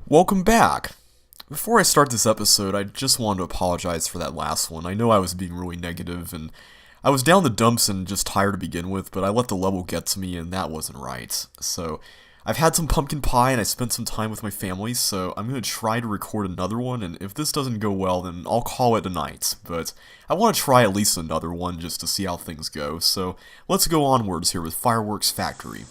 Welcome back! Before I start this episode, I just wanted to apologize for that last one. I know I was being really negative, and I was down the dumps and just tired to begin with, but I let the level get to me, and that wasn't right. So, I've had some pumpkin pie, and I spent some time with my family, so I'm going to try to record another one, and if this doesn't go well, then I'll call it a night. But I want to try at least another one just to see how things go, so let's go onwards here with Fireworks Factory.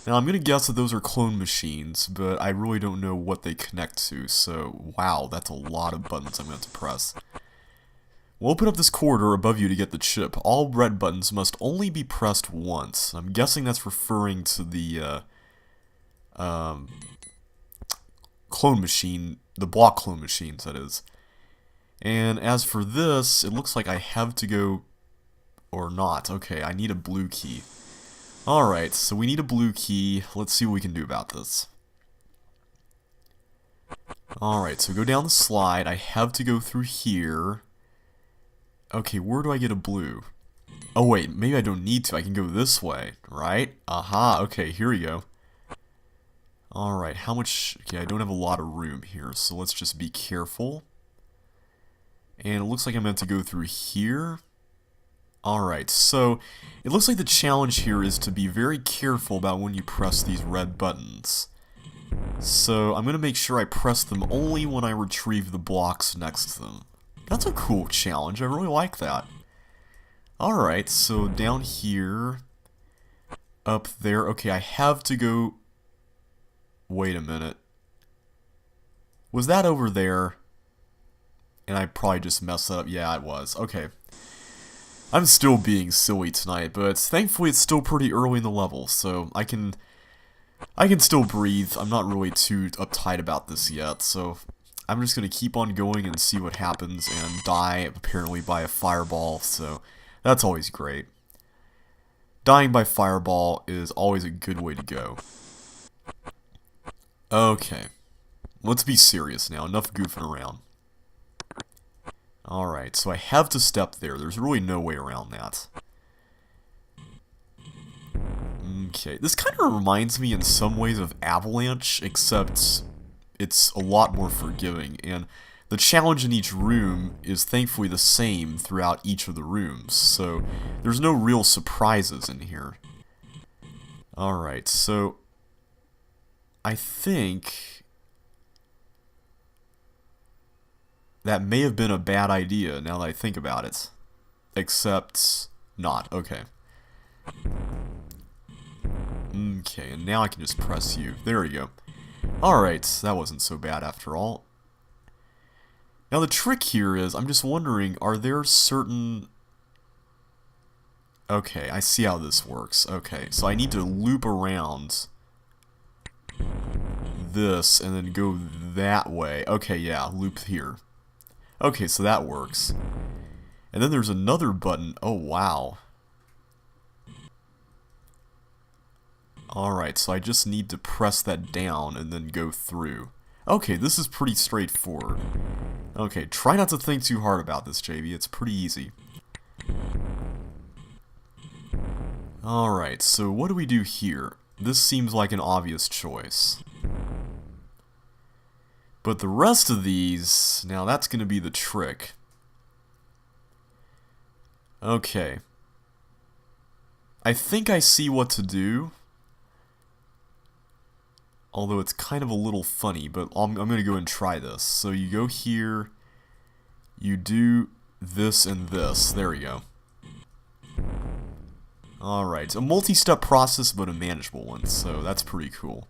Now, I'm going to guess that those are clone machines, but I really don't know what they connect to, so wow, that's a lot of buttons I'm going to press. We'll open up this corridor above you to get the chip. All red buttons must only be pressed once. I'm guessing that's referring to the clone machine, the block clone machines, that is. And as for this, it looks like I have to go, or not. Okay, I need a blue key. Alright, so we need a blue key. Let's see what we can do about this. Alright, so go down the slide. I have to go through here. Okay, where do I get a blue? Oh wait, maybe I don't need to. I can go this way, right? Aha, okay, here we go. Alright, how much... Okay, I don't have a lot of room here, so let's just be careful. And it looks like I'm meant to go through here. Alright, so it looks like the challenge here is to be very careful about when you press these red buttons. So I'm going to make sure I press them only when I retrieve the blocks next to them. That's a cool challenge, I really like that. Alright, so down here, up there, okay, I have to go... Wait a minute. Was that over there? And I probably just messed that up. Yeah, it was. Okay. I'm still being silly tonight, but thankfully it's still pretty early in the level, so I can still breathe. I'm not really too uptight about this yet, so I'm just going to keep on going and see what happens and die apparently by a fireball, so that's always great. Dying by fireball is always a good way to go. Okay, let's be serious now. Enough goofing around. Alright, so I have to step there. There's really no way around that. Okay, this kind of reminds me in some ways of Avalanche, except it's a lot more forgiving, and the challenge in each room is thankfully the same throughout each of the rooms, so there's no real surprises in here. Alright, so I think that may have been a bad idea now that I think about it. Except not. Okay. Okay, and now I can just press U. There we go. Alright, that wasn't so bad after all. Now the trick here is, I'm just wondering, are there certain... Okay, I see how this works. Okay, so I need to loop around this and then go that way. Okay, yeah, loop here. Okay, so that works. And then there's another button. Oh, wow. Alright, so I just need to press that down and then go through. Okay, this is pretty straightforward. Okay, try not to think too hard about this, JB. It's pretty easy. Alright, so what do we do here? This seems like an obvious choice. But the rest of these, now that's going to be the trick. Okay. I think I see what to do. Although it's kind of a little funny, but I'm going to go and try this. So you go here, you do this and this. There we go. Alright, a multi-step process, but a manageable one, so that's pretty cool.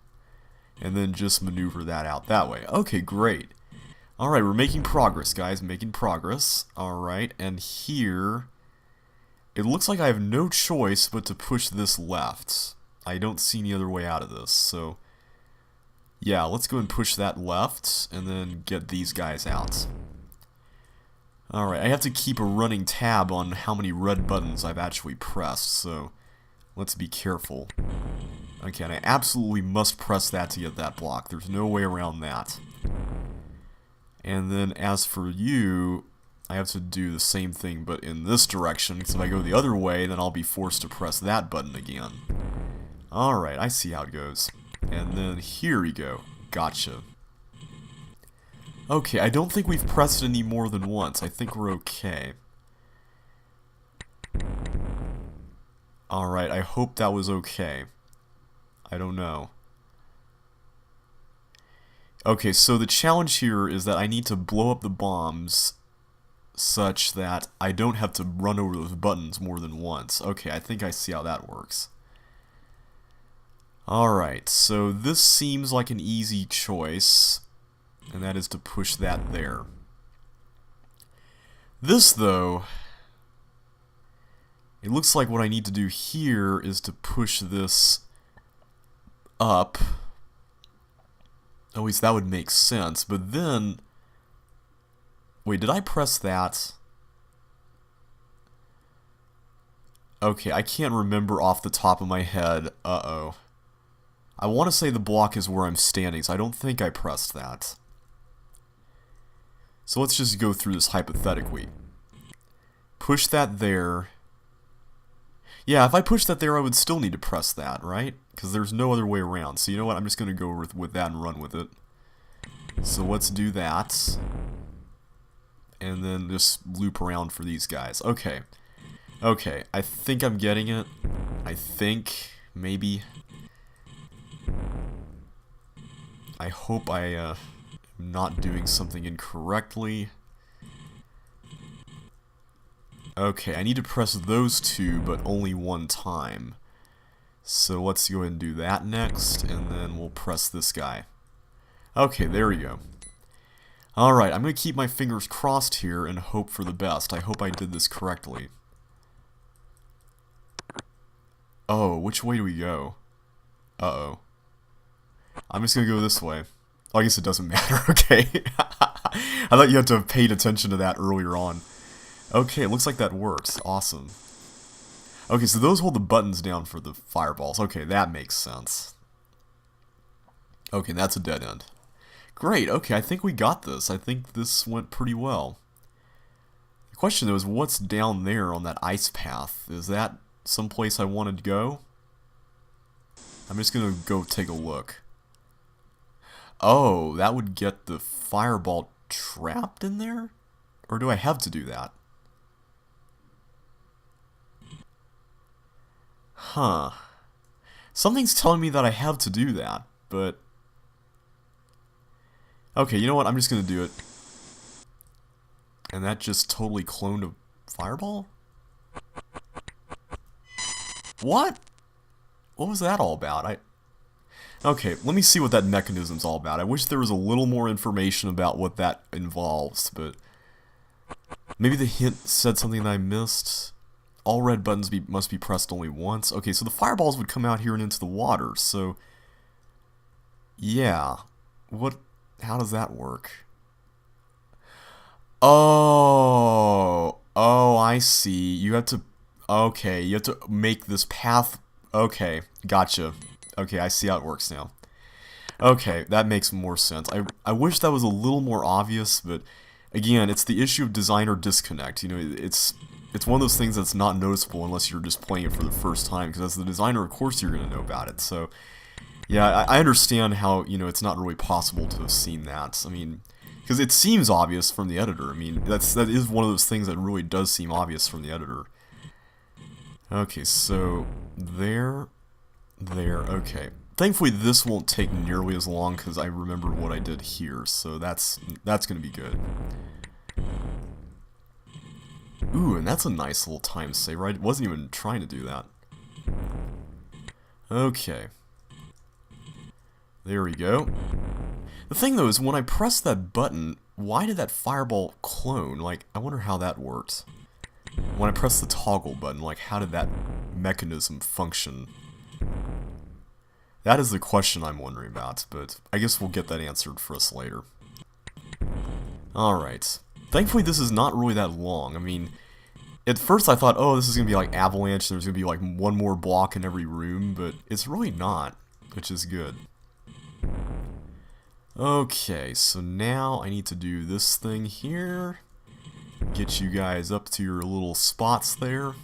And then just maneuver that out that way. Okay, great. Alright, we're making progress, guys. Making progress. Alright, and here... It looks like I have no choice but to push this left. I don't see any other way out of this, so... Yeah, let's go and push that left, and then get these guys out. Alright, I have to keep a running tab on how many red buttons I've actually pressed, so... Let's be careful. Okay, and I absolutely must press that to get that block. There's no way around that. And then as for you, I have to do the same thing but in this direction, because if I go the other way, then I'll be forced to press that button again. Alright, I see how it goes. And then here we go. Gotcha. Okay, I don't think we've pressed it any more than once. I think we're okay. Alright, I hope that was okay. I don't know. Okay, so the challenge here is that I need to blow up the bombs such that I don't have to run over those buttons more than once. Okay, I think I see how that works. Alright, so this seems like an easy choice, and that is to push that there. This, though, it looks like what I need to do here is to push this up. At least that would make sense, but then... Wait, did I press that? Okay, I can't remember off the top of my head. Uh-oh. I want to say the block is where I'm standing, so I don't think I pressed that. So let's just go through this hypothetically. Push that there. Yeah, if I push that there, I would still need to press that, right? Because there's no other way around. So you know what? I'm just going to go with that and run with it. So let's do that. And then just loop around for these guys. Okay. Okay, I think I'm getting it. I think, maybe. I hope I am not doing something incorrectly. Okay, I need to press those two, but only one time. So let's go ahead and do that next, and then we'll press this guy. Okay, there we go. Alright, I'm going to keep my fingers crossed here and hope for the best. I hope I did this correctly. Oh, which way do we go? Uh-oh. I'm just going to go this way. Oh, I guess it doesn't matter, okay. I thought you had to have paid attention to that earlier on. Okay, it looks like that works. Awesome. Okay, so those hold the buttons down for the fireballs. Okay, that makes sense. Okay, that's a dead end. Great, okay, I think we got this. I think this went pretty well. The question, though, is what's down there on that ice path? Is that someplace I wanted to go? I'm just gonna go take a look. Oh, that would get the fireball trapped in there? Or do I have to do that? Huh. Something's telling me that I have to do that, but... Okay, you know what? I'm just gonna do it. And that just totally cloned a fireball? What? What was that all about? Okay, let me see what that mechanism's all about. I wish there was a little more information about what that involves, but... Maybe the hint said something that I missed. All red buttons must be pressed only once. Okay, so the fireballs would come out here and into the water, so... Yeah. How does that work? Oh, I see. You have to... Okay, you have to make this path... Okay, gotcha. Okay, I see how it works now. Okay, that makes more sense. I wish that was a little more obvious, but... Again, it's the issue of designer disconnect. You know, it's one of those things that's not noticeable unless you're just playing it for the first time, because as the designer, of course, you're going to know about it. So, yeah, I understand how, you know, it's not really possible to have seen that. I mean, because it seems obvious from the editor. I mean, that is one of those things that really does seem obvious from the editor. Okay, so there, okay. Thankfully, this won't take nearly as long because I remember what I did here, so that's going to be good. Ooh, and that's a nice little time saver. I wasn't even trying to do that. Okay. There we go. The thing, though, is when I press that button, why did that fireball clone? Like, I wonder how that worked. When I press the toggle button, like, how did that mechanism function? That is the question I'm wondering about, but I guess we'll get that answered for us later. Alright. Thankfully, this is not really that long. I mean, at first I thought, oh, this is going to be like Avalanche, there's going to be like one more block in every room, but it's really not, which is good. Okay, so now I need to do this thing here. Get you guys up to your little spots there.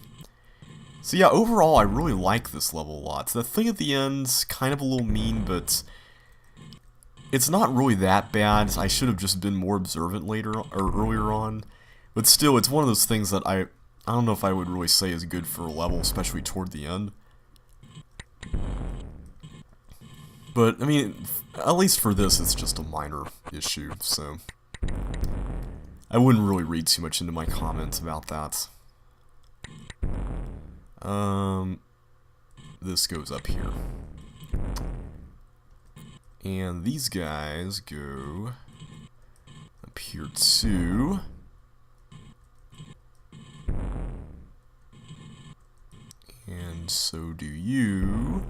So yeah, overall I really like this level a lot. So the thing at the end's kind of a little mean, but it's not really that bad. I should have just been more observant later or earlier on. But still, it's one of those things that I don't know if I would really say is good for a level, especially toward the end. But, I mean, at least for this, it's just a minor issue, so I wouldn't really read too much into my comments about that. This goes up here. And these guys go up here too. And so do you.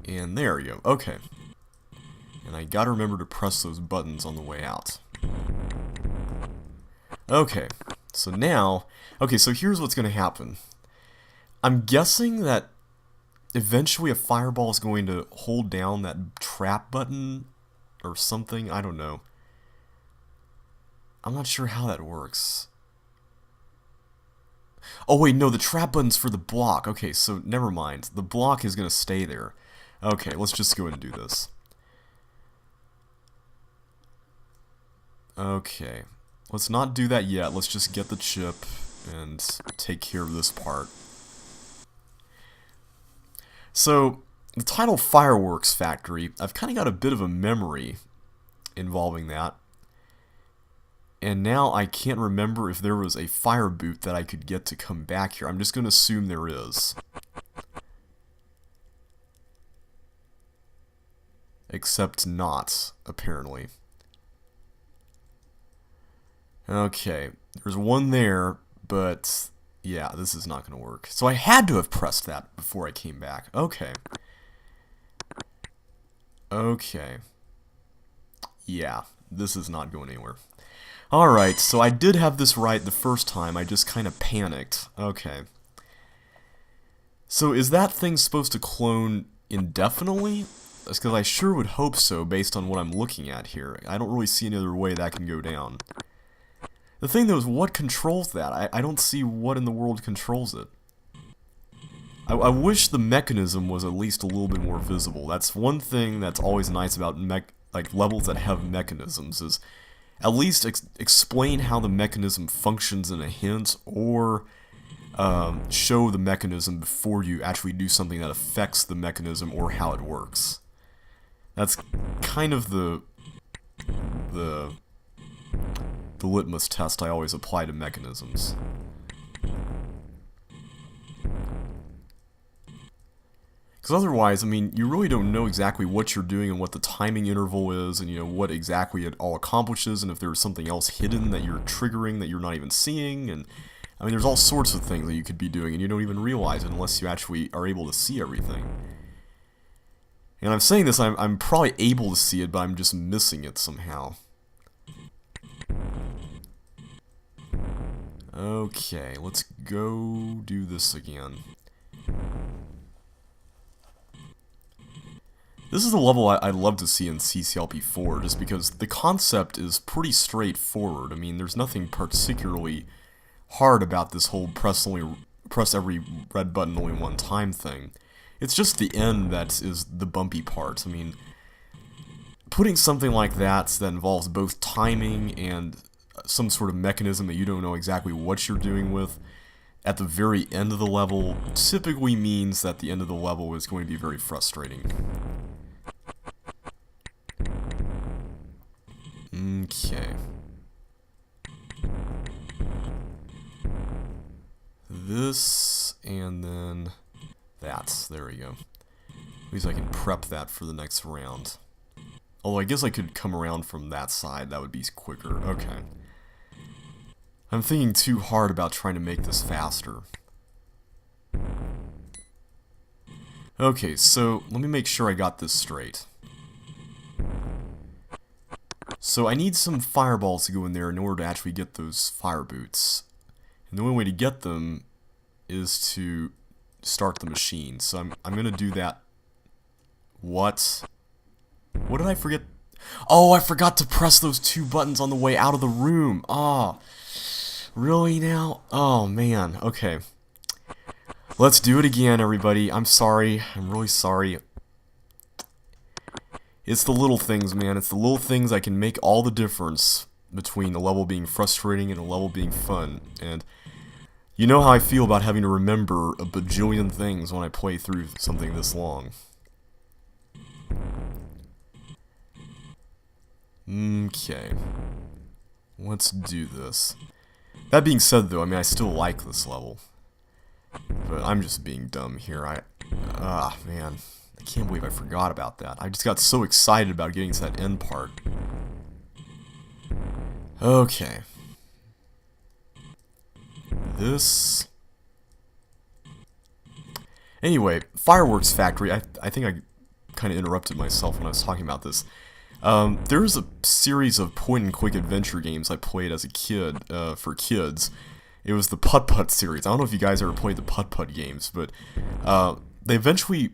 And there you go. Okay. And I gotta remember to press those buttons on the way out. Okay. So now, okay, so here's what's gonna happen. I'm guessing that eventually a fireball is going to hold down that trap button or something. I don't know. I'm not sure how that works. Oh wait, no, the trap button's for the block. Okay, so never mind. The block is going to stay there. Okay, let's just go ahead and do this. Okay. Let's not do that yet. Let's just get the chip and take care of this part. So, the title Fireworks Factory, I've kind of got a bit of a memory involving that. And now I can't remember if there was a fire boot that I could get to come back here. I'm just going to assume there is. Except not, apparently. Okay, there's one there, but yeah, this is not going to work. So I had to have pressed that before I came back. Okay. Okay. Yeah, this is not going anywhere. Alright, so I did have this right the first time, I just kind of panicked. Okay. So is that thing supposed to clone indefinitely? That's because I sure would hope so, based on what I'm looking at here. I don't really see any other way that can go down. The thing though is, what controls that? I don't see what in the world controls it. I wish the mechanism was at least a little bit more visible. That's one thing that's always nice about levels that have mechanisms, is at least explain how the mechanism functions in a hint, or show the mechanism before you actually do something that affects the mechanism or how it works. That's kind of the litmus test I always apply to mechanisms. Because otherwise, I mean, you really don't know exactly what you're doing and what the timing interval is, and you know what exactly it all accomplishes, and if there's something else hidden that you're triggering that you're not even seeing, and I mean, there's all sorts of things that you could be doing and you don't even realize it unless you actually are able to see everything. And I'm saying this, I'm probably able to see it, but I'm just missing it somehow. Okay, let's go do this again. This is a level I'd love to see in CCLP4, just because the concept is pretty straightforward. I mean, there's nothing particularly hard about this whole press every red button only one time thing. It's just the end that is the bumpy part. I mean, putting something like that involves both timing and some sort of mechanism that you don't know exactly what you're doing with at the very end of the level typically means that the end of the level is going to be very frustrating. Okay. This, and then that. There we go. At least I can prep that for the next round. Although I guess I could come around from that side, that would be quicker. Okay. I'm thinking too hard about trying to make this faster. Okay, so let me make sure I got this straight. So I need some fireballs to go in there in order to actually get those fire boots. And the only way to get them is to start the machine. So I'm gonna do that. What? What did I forget? Oh, I forgot to press those two buttons on the way out of the room. Oh, really now? Oh, man. Okay. Let's do it again, everybody. I'm sorry. I'm really sorry. It's the little things, man. It's the little things that can make all the difference between a level being frustrating and a level being fun. And you know how I feel about having to remember a bajillion things when I play through something this long. Okay. Let's do this. That being said, though, I mean, I still like this level. But I'm just being dumb here. Man. I can't believe I forgot about that. I just got so excited about getting to that end part. Okay. This... Anyway, Fireworks Factory, I think I kind of interrupted myself when I was talking about this. There's a series of point-and-click adventure games I played as a kid, for kids. It was the Putt-Putt series. I don't know if you guys ever played the Putt-Putt games, but they essentially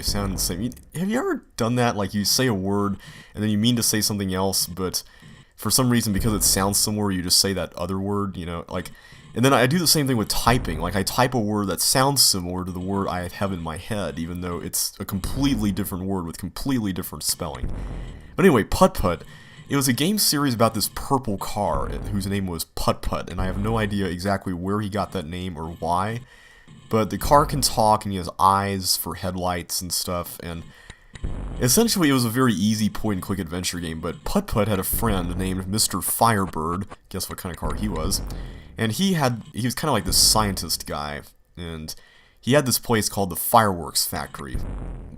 sound the same. Have you ever done that? Like, you say a word, and then you mean to say something else, but for some reason, because it sounds similar, you just say that other word, you know? Like, and then I do the same thing with typing. Like, I type a word that sounds similar to the word I have in my head, even though it's a completely different word with completely different spelling. But anyway, Putt-Putt. It was a game series about this purple car, whose name was Putt-Putt, and I have no idea exactly where he got that name or why. But the car can talk, and he has eyes for headlights and stuff, and essentially it was a very easy point-and-click adventure game, but Putt-Putt had a friend named Mr. Firebird. Guess what kind of car he was? And he was kind of like this scientist guy, and he had this place called the Fireworks Factory.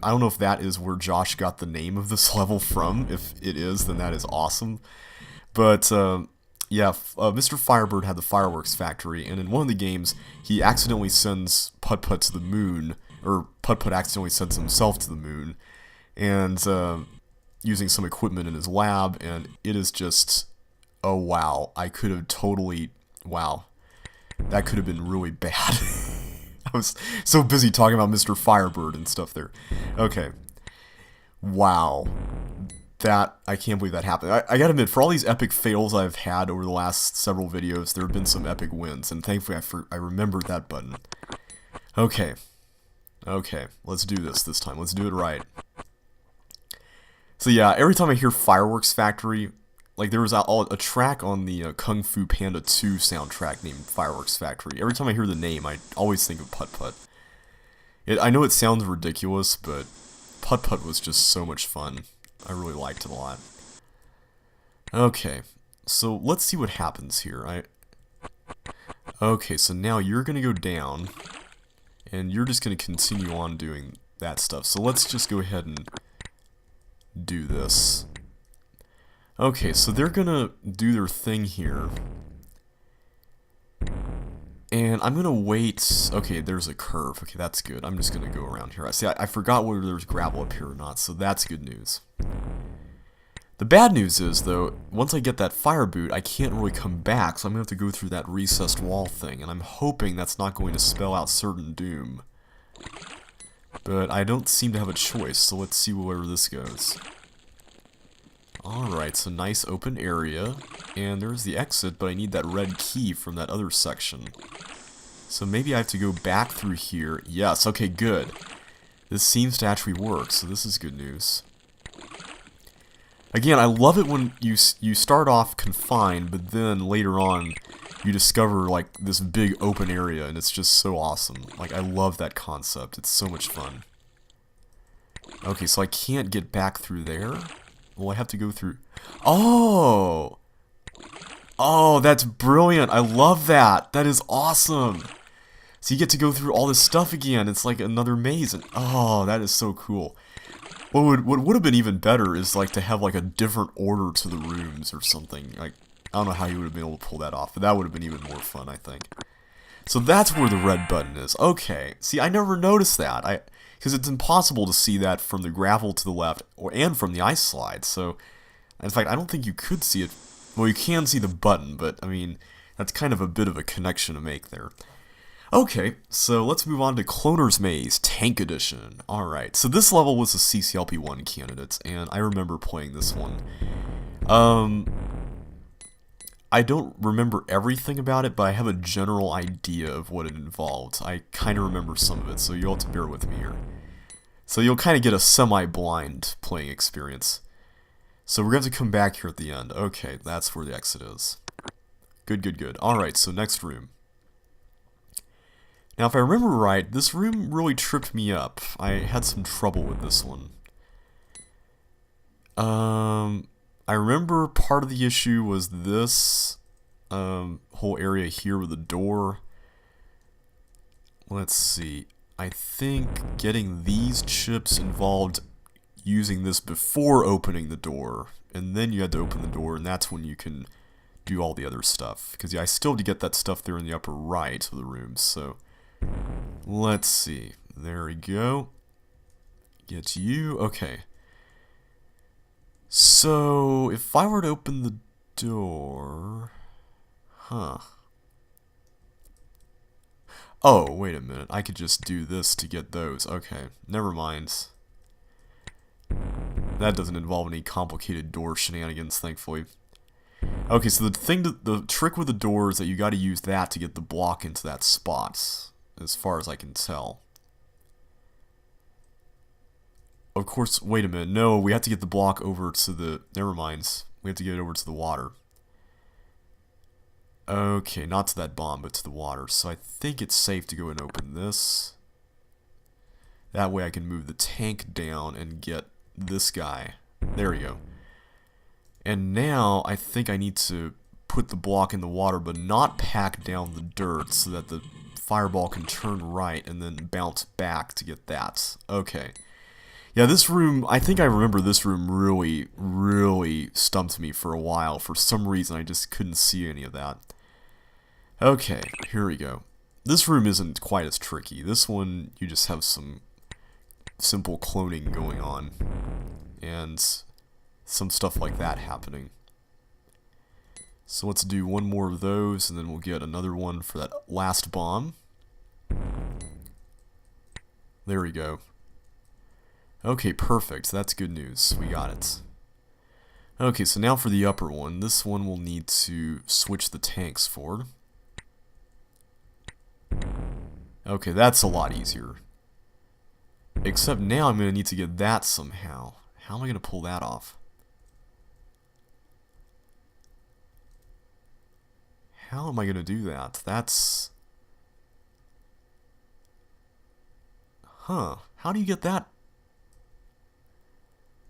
I don't know if that is where Josh got the name of this level from. If it is, then that is awesome. But, yeah, Mr. Firebird had the Fireworks Factory, and in one of the games, he accidentally sends Putt-Putt to the moon, or Putt-Putt accidentally sends himself to the moon, and using some equipment in his lab, and it is just, oh wow, wow, that could have been really bad. I was so busy talking about Mr. Firebird and stuff there. Okay. Wow. I can't believe that happened. I gotta admit, for all these epic fails I've had over the last several videos, there have been some epic wins, and thankfully I remembered that button. Okay. Okay, let's do this time. Let's do it right. So yeah, every time I hear Fireworks Factory, like there was a track on the Kung Fu Panda 2 soundtrack named Fireworks Factory. Every time I hear the name, I always think of Putt-Putt. I know it sounds ridiculous, but Putt-Putt was just so much fun. I really liked it a lot. Okay, so let's see what happens here. Okay, so now you're going to go down, and you're just going to continue on doing that stuff. So let's just go ahead and do this. Okay, so they're gonna do their thing here. And I'm gonna wait. Okay, there's a curve. Okay, that's good. I'm just gonna go around here. I forgot whether there's gravel up here or not, so that's good news. The bad news is, though, once I get that fire boot, I can't really come back, so I'm gonna have to go through that recessed wall thing, and I'm hoping that's not going to spell out certain doom. But I don't seem to have a choice, so let's see where this goes. Alright, so nice open area, and there's the exit, but I need that red key from that other section. So maybe I have to go back through here. Yes, okay, good. This seems to actually work, so this is good news. Again, I love it when you start off confined, but then later on you discover like this big open area, and it's just so awesome. Like, I love that concept. It's so much fun. Okay, so I can't get back through there. Well, I have to go through... Oh! Oh, that's brilliant. I love that. That is awesome. So you get to go through all this stuff again. It's like another maze. And oh, that is so cool. What would have been even better is like to have like a different order to the rooms or something. Like, I don't know how you would have been able to pull that off, but that would have been even more fun, I think. So that's where the red button is. Okay. See, I never noticed that. Because it's impossible to see that from the gravel to the left, and from the ice slide, so... In fact, I don't think you could see it... Well, you can see the button, but, I mean, that's kind of a bit of a connection to make there. Okay, so let's move on to Cloner's Maze, Tank Edition. Alright, so this level was a CCLP1 candidate, and I remember playing this one. I don't remember everything about it, but I have a general idea of what it involved. I kind of remember some of it, so you'll have to bear with me here. So you'll kind of get a semi-blind playing experience. So we're going to come back here at the end. Okay, that's where the exit is. Good, good, good. Alright, so next room. Now, if I remember right, this room really tripped me up. I had some trouble with this one. I remember part of the issue was this whole area here with the door. Let's see. I think getting these chips involved using this before opening the door, and then you had to open the door, and that's when you can do all the other stuff. Because yeah, I still have to get that stuff there in the upper right of the room, so let's see. There we go. Get you. Okay. So, if I were to open the door... Huh. Oh, wait a minute. I could just do this to get those. Okay, never mind. That doesn't involve any complicated door shenanigans, thankfully. Okay, so the trick with the door is that you gotta use that to get the block into that spot, as far as I can tell. Of course, wait a minute. No, we have to get the block over to the... Never mind. We have to get it over to the water. Okay, not to that bomb, but to the water. So I think it's safe to go and open this. That way I can move the tank down and get this guy. There we go. And now I think I need to put the block in the water, but not pack down the dirt so that the fireball can turn right and then bounce back to get that. Okay. Yeah, this room, I think I remember this room really stumped me for a while. For some reason, I just couldn't see any of that. Okay, here we go. This room isn't quite as tricky. This one, you just have some simple cloning going on. And some stuff like that happening. So let's do one more of those, and then we'll get another one for that last bomb. There we go. Okay, perfect. That's good news. We got it. Okay, so now for the upper one. This one will need to switch the tanks forward. Okay, that's a lot easier. Except now I'm going to need to get that somehow. How am I going to pull that off? How am I going to do that? That's... Huh. How do you get that?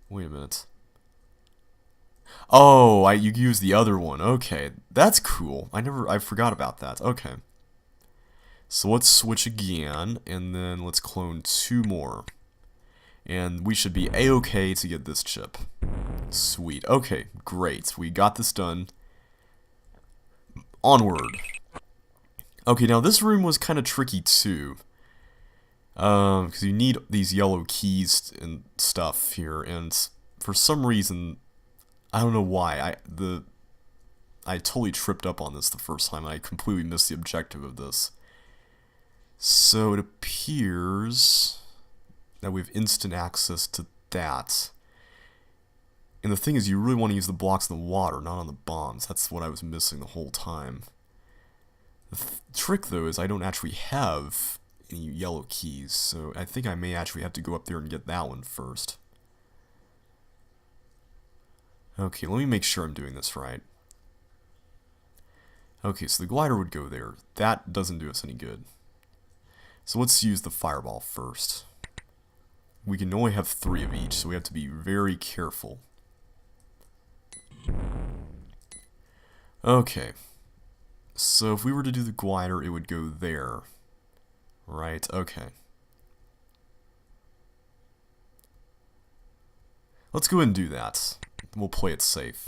Wait a minute. Oh, you use the other one. Okay, that's cool. I forgot about that. Okay. So let's switch again, and then let's clone 2 more. And we should be A-okay to get this chip. Sweet. Okay, great. We got this done. Onward. Okay, now this room was kind of tricky too. Because you need these yellow keys and stuff here, and for some reason, I don't know why, I totally tripped up on this the first time, and I completely missed the objective of this. So it appears that we have instant access to that. And the thing is, you really want to use the blocks in the water, not on the bombs. That's what I was missing the whole time. The trick, though, is I don't actually have any yellow keys, so I think I may actually have to go up there and get that one first. Okay, let me make sure I'm doing this right. Okay, so the glider would go there. That doesn't do us any good. So let's use the fireball first. We can only have 3 of each, so we have to be very careful. Okay. So if we were to do the glider, it would go there. Right, okay. Let's go ahead and do that. We'll play it safe.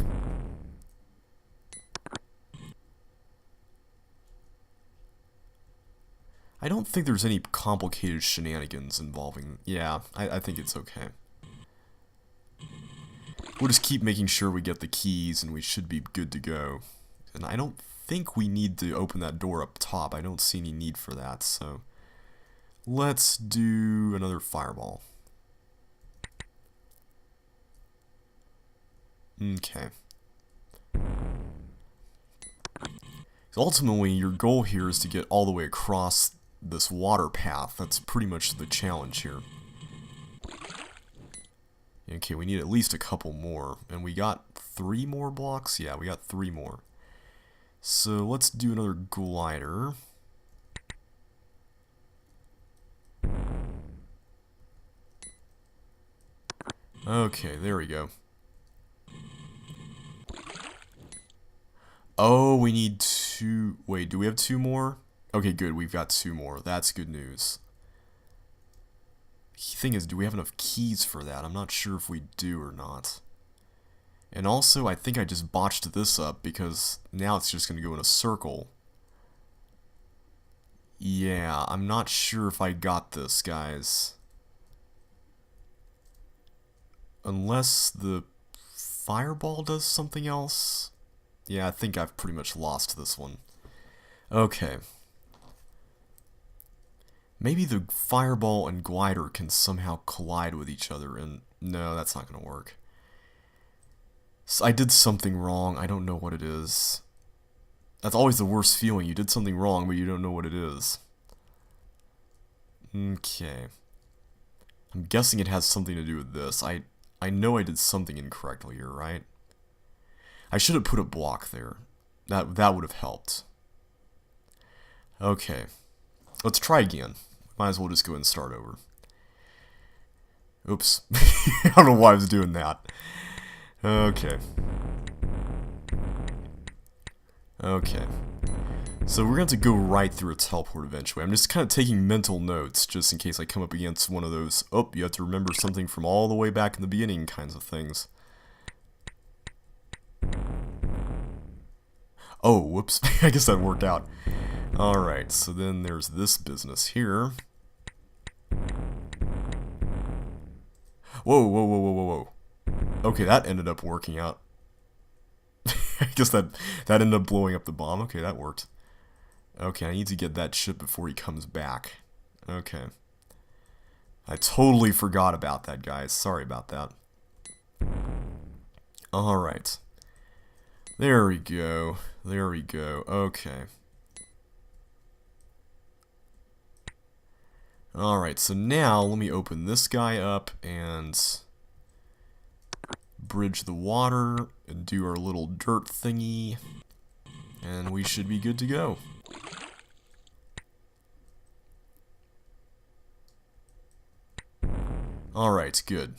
I don't think there's any complicated shenanigans involving... Yeah, I think it's okay. We'll just keep making sure we get the keys and we should be good to go. And I don't think we need to open that door up top. I don't see any need for that, so... Let's do another fireball. Okay. So ultimately, your goal here is to get all the way across this water path. That's pretty much the challenge here. Okay, we need at least a couple more. And we got 3 more blocks? Yeah, we got 3 more. So let's do another glider. Okay, there we go. Oh, we need 2... Wait, do we have 2 more? Okay, good, we've got 2 more. That's good news. The thing is, do we have enough keys for that? I'm not sure if we do or not. And also, I think I just botched this up because now it's just going to go in a circle. Yeah, I'm not sure if I got this, guys. Unless the fireball does something else. Yeah, I think I've pretty much lost this one. Okay. Maybe the fireball and glider can somehow collide with each other, and no, that's not going to work. So I did something wrong. I don't know what it is. That's always the worst feeling. You did something wrong, but you don't know what it is. Okay. I'm guessing it has something to do with this. I know I did something incorrectly here, right? I should have put a block there. That would have helped. Okay. Let's try again. Might as well just go ahead and start over. Oops. I don't know why I was doing that. Okay. Okay. So we're going to go right through a teleport eventually. I'm just kind of taking mental notes just in case I come up against one of those, oh, you have to remember something from all the way back in the beginning kinds of things. Oh, whoops. I guess that worked out. Alright, so then there's this business here. Whoa, whoa, whoa, whoa, whoa, whoa. Okay, that ended up working out. I guess that ended up blowing up the bomb. Okay, that worked. Okay, I need to get that ship before he comes back. Okay. I totally forgot about that, guys. Sorry about that. Alright. There we go. There we go. Okay. Alright, so now let me open this guy up and bridge the water and do our little dirt thingy. And we should be good to go. Alright, good.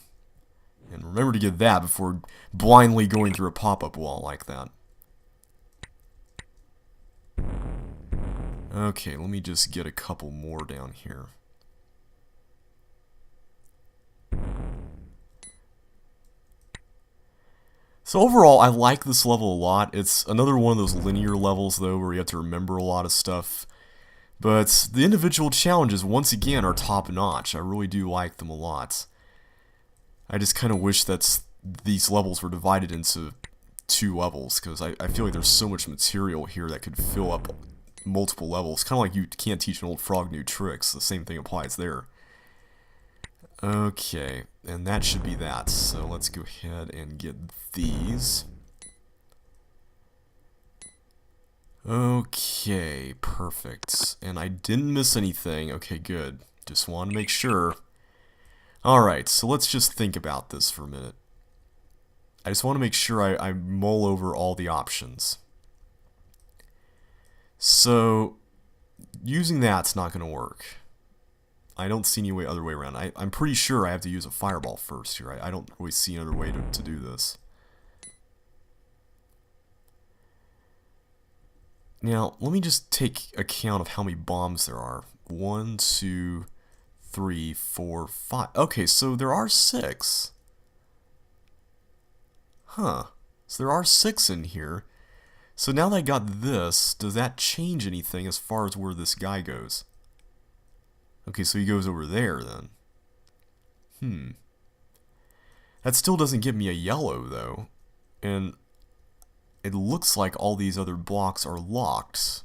And remember to get that before blindly going through a pop-up wall like that. Okay, let me just get a couple more down here. So overall, I like this level a lot. It's another one of those linear levels, though, where you have to remember a lot of stuff. But the individual challenges, once again, are top-notch. I really do like them a lot. I just kind of wish that these levels were divided into 2 levels, because I feel like there's so much material here that could fill up multiple levels. Kind of like you can't teach an old frog new tricks. The same thing applies there. Okay, and that should be that. So let's go ahead and get these. Okay, perfect. And I didn't miss anything. Okay, good. Just want to make sure. Alright, so let's just think about this for a minute. I just want to make sure I mull over all the options. So, using that's not going to work. I don't see any other way around. I'm pretty sure I have to use a fireball first here. I don't really see another way to do this. Now, let me just take account of how many bombs there are. 1, 2, 3, 4, 5. Okay, so there are 6. Huh. So there are 6 in here. So now that I got this, does that change anything as far as where this guy goes? Okay, so he goes over there then. That still doesn't give me a yellow, though. And it looks like all these other blocks are locked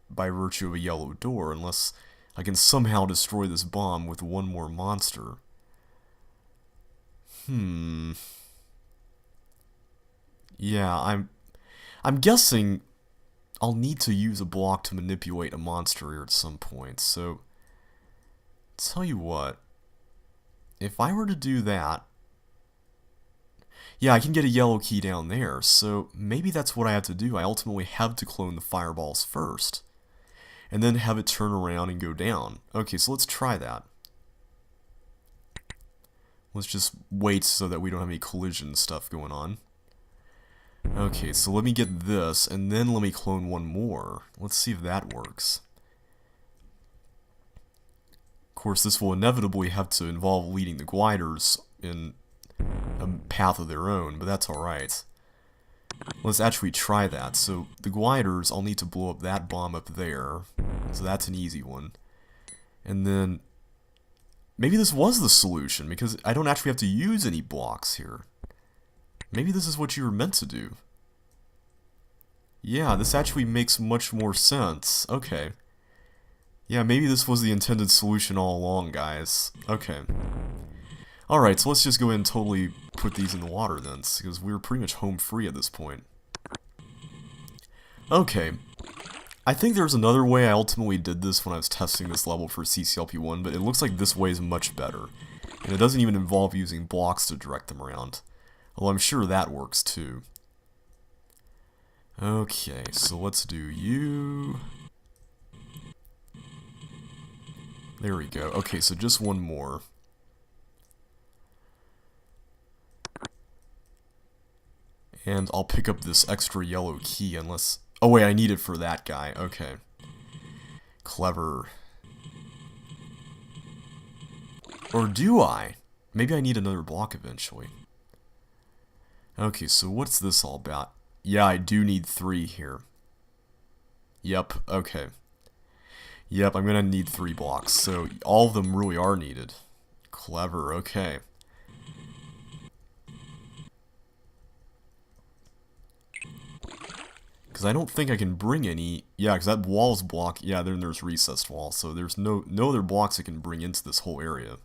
by virtue of a yellow door, unless I can somehow destroy this bomb with one more monster. Yeah, I'm guessing I'll need to use a block to manipulate a monster here at some point, so tell you what, if I were to do that, Yeah, I can get a yellow key down there, so maybe that's what I have to do. I ultimately have to clone the fireballs first, and then have it turn around and go down. Okay, so let's try that. Let's just wait so that we don't have any collision stuff going on. Okay, so let me get this, and then let me clone one more. Let's see if that works. Of course, this will inevitably have to involve leading the gliders in a path of their own, but that's alright. Let's actually try that. So, the gliders, I'll need to blow up that bomb up there. So that's an easy one. And then, maybe this was the solution, because I don't actually have to use any blocks here. Maybe this is what you were meant to do. Yeah, this actually makes much more sense. Okay. Yeah, maybe this was the intended solution all along, guys. Okay. Alright, so let's just go ahead and totally put these in the water then, because we're pretty much home free at this point. Okay. I think there's another way I ultimately did this when I was testing this level for CCLP1, but it looks like this way is much better. And it doesn't even involve using blocks to direct them around. Although I'm sure that works too. Okay, so let's do you. There we go. Okay, so just one more. And I'll pick up this extra yellow key unless... Oh wait, I need it for that guy. Okay. Clever. Or do I? Maybe I need another block eventually. Okay, so what's this all about? Yeah, I do need 3 here. Yep, okay. Yep, I'm gonna need 3 blocks, so all of them really are needed. Clever, okay. Because I don't think I can bring any... Yeah, because that wall's blocked. Yeah, then there's recessed wall, so there's no other blocks I can bring into this whole area.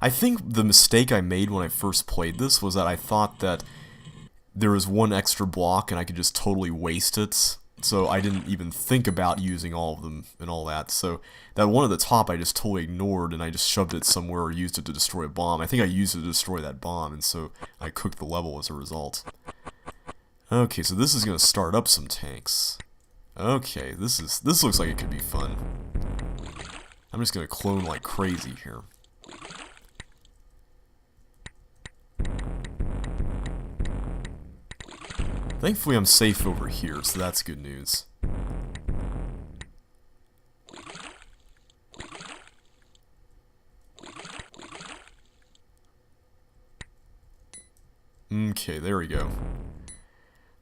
I think the mistake I made when I first played this was that I thought that there was one extra block and I could just totally waste it. So I didn't even think about using all of them and all that. So that one at the top I just totally ignored and I just shoved it somewhere or used it to destroy a bomb. I think I used it to destroy that bomb, and so I cooked the level as a result. Okay, so this is going to start up some tanks. Okay, this looks like it could be fun. I'm just going to clone like crazy here. Thankfully I'm safe over here, so that's good news. Okay, there we go.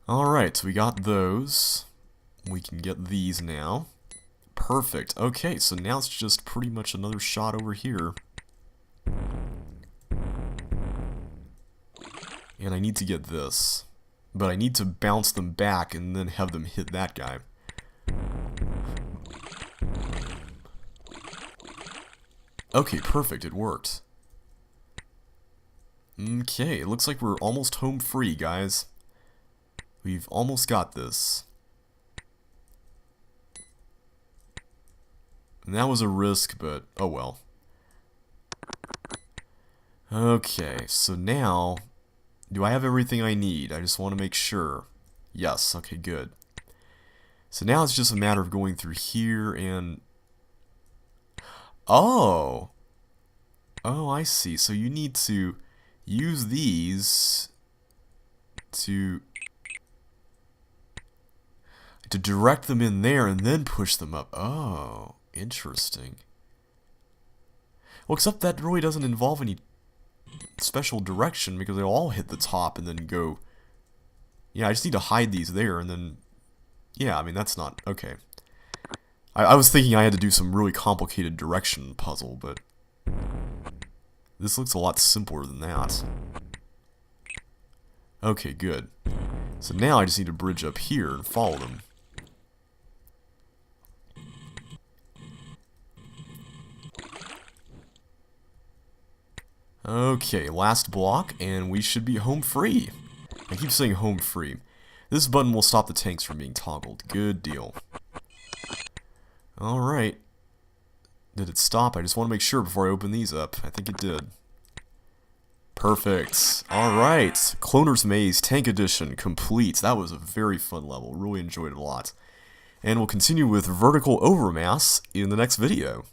Alright, so we got those. We can get these now. Perfect. Okay, so now it's just pretty much another shot over here. And I need to get this. But I need to bounce them back and then have them hit that guy. Okay, perfect, it worked. Okay, it looks like we're almost home free, guys. We've almost got this. And that was a risk, but oh well. Okay, so now... Do I have everything I need? I just want to make sure. Yes, okay, good. So now it's just a matter of going through here and... Oh! Oh, I see. So you need to use these to direct them in there and then push them up. Oh, interesting. Well, except that really doesn't involve any special direction because they'll all hit the top and then go... Yeah, I just need to hide these there and then... Yeah, I mean, that's not... Okay. I was thinking I had to do some really complicated direction puzzle, but... This looks a lot simpler than that. Okay, good. So now I just need to bridge up here and follow them. Okay, last block, and we should be home free. I keep saying home free. This button will stop the tanks from being toggled. Good deal. Alright, Did it stop? I just want to make sure before I open these up. I think it did. Perfect. Alright. Cloner's Maze Tank Edition complete. That was a very fun level. Really enjoyed it a lot. And we'll continue with Vertical Overmass in the next video.